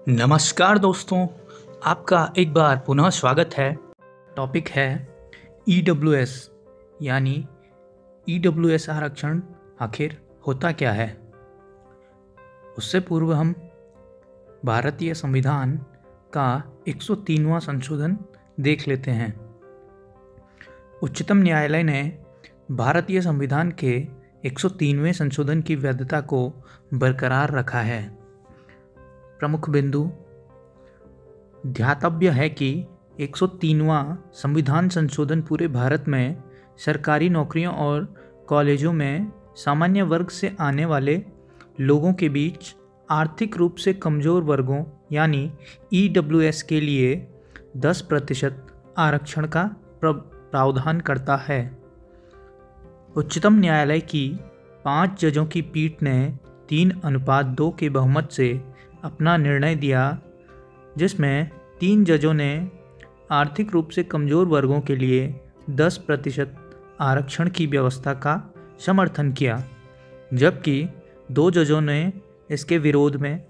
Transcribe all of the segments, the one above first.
नमस्कार दोस्तों, आपका एक बार पुनः स्वागत है। टॉपिक है EWS यानी EWS आरक्षण आखिर होता क्या है। उससे पूर्व हम भारतीय संविधान का 103वां संशोधन देख लेते हैं। उच्चतम न्यायालय ने भारतीय संविधान के 103वें संशोधन की वैधता को बरकरार रखा है। प्रमुख बिंदु ध्यातव्य है कि 103वां संविधान संशोधन पूरे भारत में सरकारी नौकरियों और कॉलेजों में सामान्य वर्ग से आने वाले लोगों के बीच आर्थिक रूप से कमज़ोर वर्गों यानी EWS के लिए 10% आरक्षण का प्रावधान करता है। उच्चतम न्यायालय की 5 जजों की पीठ ने 3:2 के बहुमत से अपना निर्णय दिया, जिसमें 3 जजों ने आर्थिक रूप से कमज़ोर वर्गों के लिए 10% आरक्षण की व्यवस्था का समर्थन किया, जबकि 2 जजों ने इसके विरोध में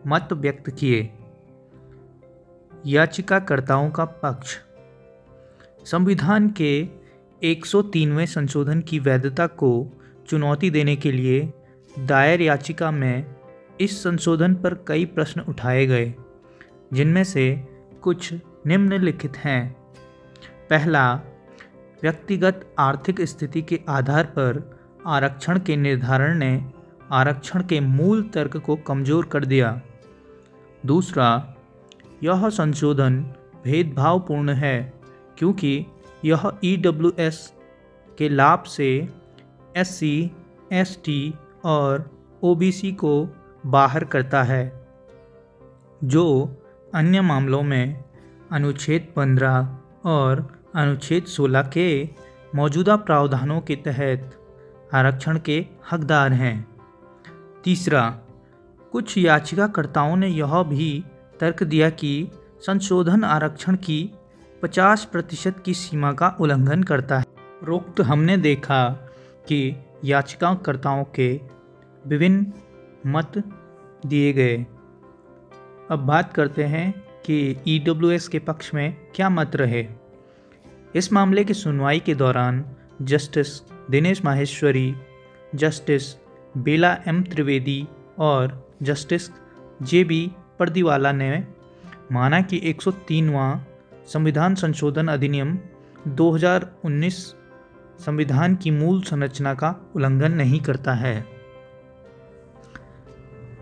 मत व्यक्त किए। याचिकाकर्ताओं का पक्ष संविधान के 103वें संशोधन की वैधता को चुनौती देने के लिए दायर याचिका में इस संशोधन पर कई प्रश्न उठाए गए, जिनमें से कुछ निम्नलिखित हैं। पहला, व्यक्तिगत आर्थिक स्थिति के आधार पर आरक्षण के निर्धारण ने आरक्षण के मूल तर्क को कमज़ोर कर दिया। दूसरा, यह संशोधन भेदभावपूर्ण है क्योंकि यह EWS के लाभ से SC, ST और OBC को बाहर करता है, जो अन्य मामलों में अनुच्छेद 15 और अनुच्छेद 16 के मौजूदा प्रावधानों के तहत आरक्षण के हकदार हैं। तीसरा, कुछ याचिकाकर्ताओं ने यह भी तर्क दिया कि संशोधन आरक्षण की 50% की सीमा का उल्लंघन करता है। उपरोक्त हमने देखा कि याचिकाकर्ताओं के विभिन्न मत दिए गए। अब बात करते हैं कि EWS के पक्ष में क्या मत रहे। इस मामले की सुनवाई के दौरान जस्टिस दिनेश माहेश्वरी, जस्टिस बेला M त्रिवेदी और जस्टिस JB पर्दीवाला ने माना कि 103वां संविधान संशोधन अधिनियम 2019 संविधान की मूल संरचना का उल्लंघन नहीं करता है।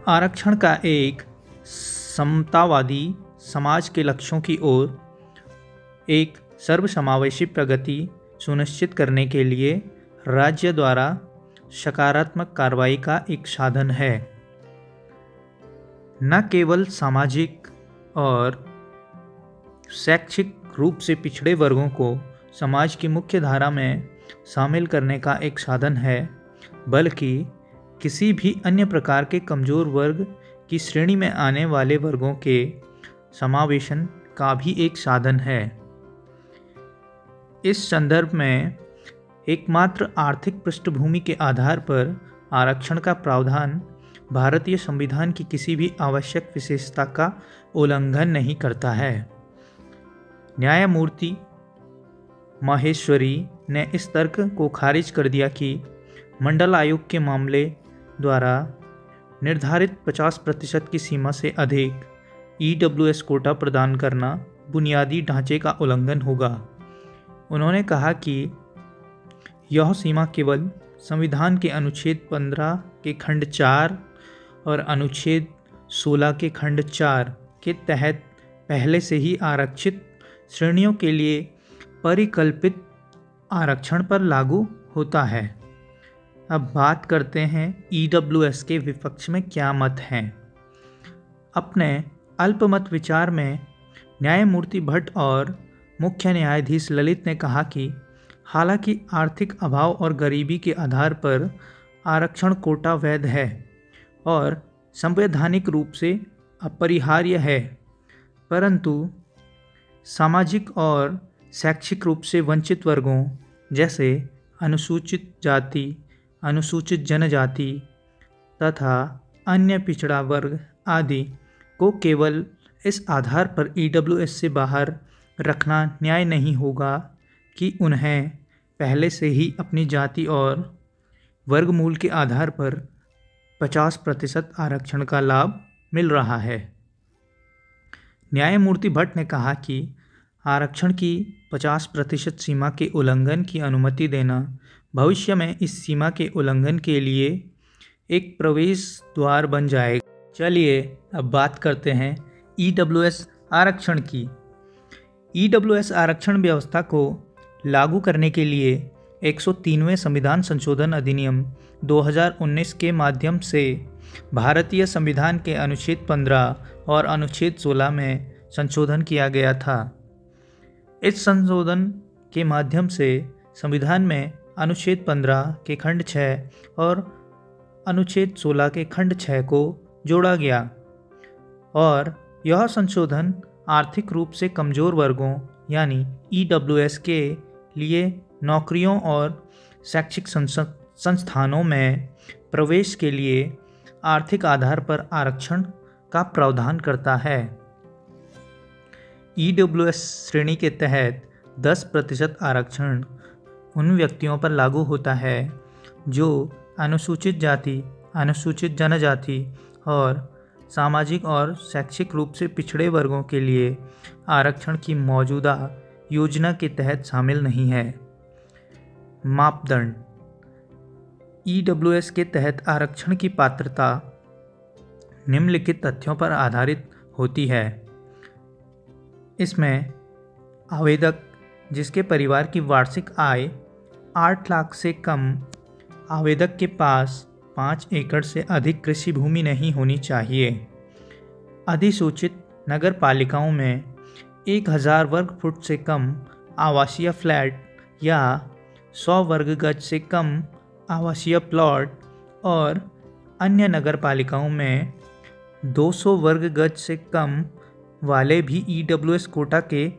आरक्षण का एक समतावादी समाज के लक्ष्यों की ओर एक सर्वसमावेशी प्रगति सुनिश्चित करने के लिए राज्य द्वारा सकारात्मक कार्रवाई का एक साधन है। न केवल सामाजिक और शैक्षिक रूप से पिछड़े वर्गों को समाज की मुख्य धारा में शामिल करने का एक साधन है, बल्कि किसी भी अन्य प्रकार के कमज़ोर वर्ग की श्रेणी में आने वाले वर्गों के समावेशन का भी एक साधन है। इस संदर्भ में एकमात्र आर्थिक पृष्ठभूमि के आधार पर आरक्षण का प्रावधान भारतीय संविधान की किसी भी आवश्यक विशेषता का उल्लंघन नहीं करता है। न्यायमूर्ति माहेश्वरी ने इस तर्क को खारिज कर दिया कि मंडल आयोग के मामले द्वारा निर्धारित 50% की सीमा से अधिक EWS कोटा प्रदान करना बुनियादी ढांचे का उल्लंघन होगा। उन्होंने कहा कि यह सीमा केवल संविधान के अनुच्छेद 15 के खंड 4 और अनुच्छेद 16 के खंड 4 के तहत पहले से ही आरक्षित श्रेणियों के लिए परिकल्पित आरक्षण पर लागू होता है। अब बात करते हैं EWS के विपक्ष में क्या मत हैं। अपने अल्पमत विचार में न्यायमूर्ति भट्ट और मुख्य न्यायाधीश ललित ने कहा कि हालांकि आर्थिक अभाव और गरीबी के आधार पर आरक्षण कोटा वैध है और संवैधानिक रूप से अपरिहार्य है, परंतु सामाजिक और शैक्षिक रूप से वंचित वर्गों जैसे अनुसूचित जाति, अनुसूचित जनजाति तथा अन्य पिछड़ा वर्ग आदि को केवल इस आधार पर ईडब्ल्यूएस से बाहर रखना न्याय नहीं होगा कि उन्हें पहले से ही अपनी जाति और वर्गमूल के आधार पर 50% आरक्षण का लाभ मिल रहा है। न्यायमूर्ति भट्ट ने कहा कि आरक्षण की 50% सीमा के उल्लंघन की अनुमति देना भविष्य में इस सीमा के उल्लंघन के लिए एक प्रवेश द्वार बन जाएगा। चलिए अब बात करते हैं ईडब्ल्यूएस आरक्षण की। ईडब्ल्यूएस आरक्षण व्यवस्था को लागू करने के लिए 103वें संविधान संशोधन अधिनियम 2019 के माध्यम से भारतीय संविधान के अनुच्छेद 15 और अनुच्छेद 16 में संशोधन किया गया था। इस संशोधन के माध्यम से संविधान में अनुच्छेद 15 के खंड 6 और अनुच्छेद 16 के खंड 6 को जोड़ा गया और यह संशोधन आर्थिक रूप से कमज़ोर वर्गों यानी ईडब्ल्यूएस के लिए नौकरियों और शैक्षिक संस्थानों में प्रवेश के लिए आर्थिक आधार पर आरक्षण का प्रावधान करता है। ईडब्ल्यूएस श्रेणी के तहत 10% आरक्षण उन व्यक्तियों पर लागू होता है जो अनुसूचित जाति, अनुसूचित जनजाति और सामाजिक और शैक्षिक रूप से पिछड़े वर्गों के लिए आरक्षण की मौजूदा योजना के तहत शामिल नहीं है। मापदंड। ईडब्ल्यूएस के तहत आरक्षण की पात्रता निम्नलिखित तथ्यों पर आधारित होती है। इसमें आवेदक जिसके परिवार की वार्षिक आय 8 लाख से कम, आवेदक के पास 5 एकड़ से अधिक कृषि भूमि नहीं होनी चाहिए, अधिसूचित नगर पालिकाओं में 1000 वर्ग फुट से कम आवासीय फ्लैट या 100 वर्ग गज से कम आवासीय प्लॉट और अन्य नगर पालिकाओं में 200 वर्ग गज से कम वाले भी ईडब्ल्यूएस कोटा के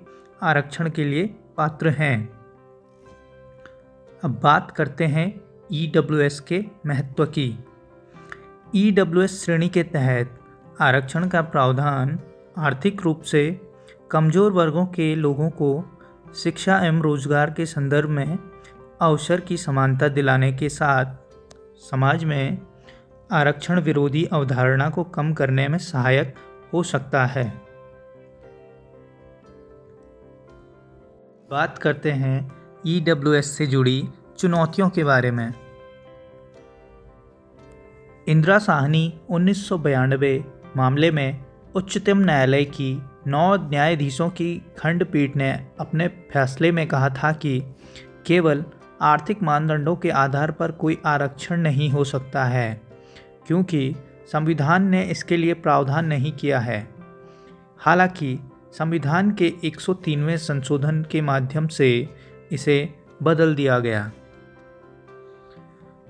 आरक्षण के लिए पात्र हैं। अब बात करते हैं ईडब्ल्यूएस के महत्व की। ईडब्ल्यूएस श्रेणी के तहत आरक्षण का प्रावधान आर्थिक रूप से कमज़ोर वर्गों के लोगों को शिक्षा एवं रोजगार के संदर्भ में अवसर की समानता दिलाने के साथ समाज में आरक्षण विरोधी अवधारणा को कम करने में सहायक हो सकता है। बात करते हैं ईडब्ल्यूएस से जुड़ी चुनौतियों के बारे में। इंदिरा साहनी 1992 मामले में उच्चतम न्यायालय की 9 न्यायाधीशों की खंडपीठ ने अपने फैसले में कहा था कि केवल आर्थिक मानदंडों के आधार पर कोई आरक्षण नहीं हो सकता है, क्योंकि संविधान ने इसके लिए प्रावधान नहीं किया है। हालांकि संविधान के 103वें संशोधन के माध्यम से इसे बदल दिया गया।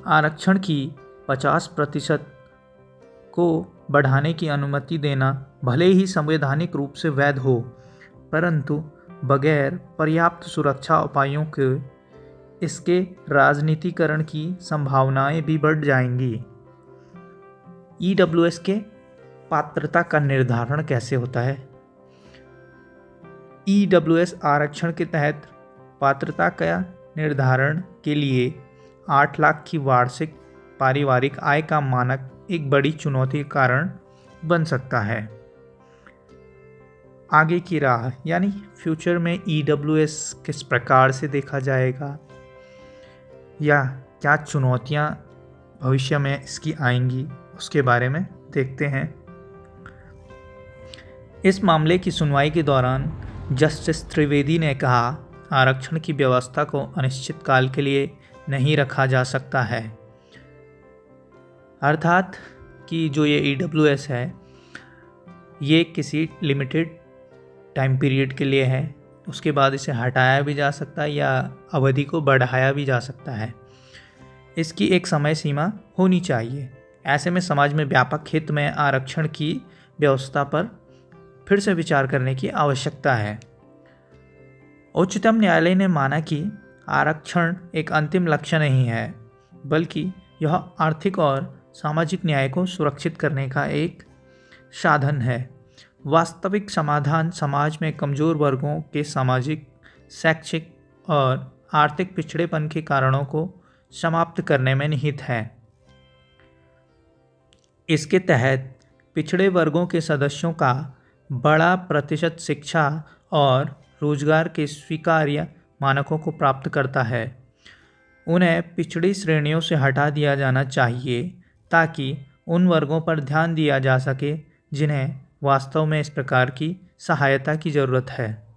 आरक्षण की 50% को बढ़ाने की अनुमति देना भले ही संवैधानिक रूप से वैध हो, परंतु बगैर पर्याप्त सुरक्षा उपायों के इसके राजनीतिकरण की संभावनाएं भी बढ़ जाएंगी। ईडब्ल्यूएस के पात्रता का निर्धारण कैसे होता है? ईडब्ल्यूएस आरक्षण के तहत पात्रता का निर्धारण के लिए 8 लाख की वार्षिक पारिवारिक आय का मानक एक बड़ी चुनौती का कारण बन सकता है। आगे की राह यानी फ्यूचर में ईडब्ल्यूएस किस प्रकार से देखा जाएगा या क्या चुनौतियां भविष्य में इसकी आएंगी, उसके बारे में देखते हैं। इस मामले की सुनवाई के दौरान जस्टिस त्रिवेदी ने कहा, आरक्षण की व्यवस्था को अनिश्चित काल के लिए नहीं रखा जा सकता है। अर्थात कि जो ये ईडब्ल्यूएस है ये किसी लिमिटेड टाइम पीरियड के लिए है, उसके बाद इसे हटाया भी जा सकता है या अवधि को बढ़ाया भी जा सकता है। इसकी एक समय सीमा होनी चाहिए। ऐसे में समाज में व्यापक हित में आरक्षण की व्यवस्था पर फिर से विचार करने की आवश्यकता है। उच्चतम न्यायालय ने माना कि आरक्षण एक अंतिम लक्ष्य नहीं है, बल्कि यह आर्थिक और सामाजिक न्याय को सुरक्षित करने का एक साधन है। वास्तविक समाधान समाज में कमज़ोर वर्गों के सामाजिक, शैक्षिक और आर्थिक पिछड़ेपन के कारणों को समाप्त करने में निहित है। इसके तहत पिछड़े वर्गों के सदस्यों का बड़ा प्रतिशत शिक्षा और रोजगार के स्वीकार्य मानकों को प्राप्त करता है। उन्हें पिछड़ी श्रेणियों से हटा दिया जाना चाहिए ताकि उन वर्गों पर ध्यान दिया जा सके जिन्हें वास्तव में इस प्रकार की सहायता की ज़रूरत है।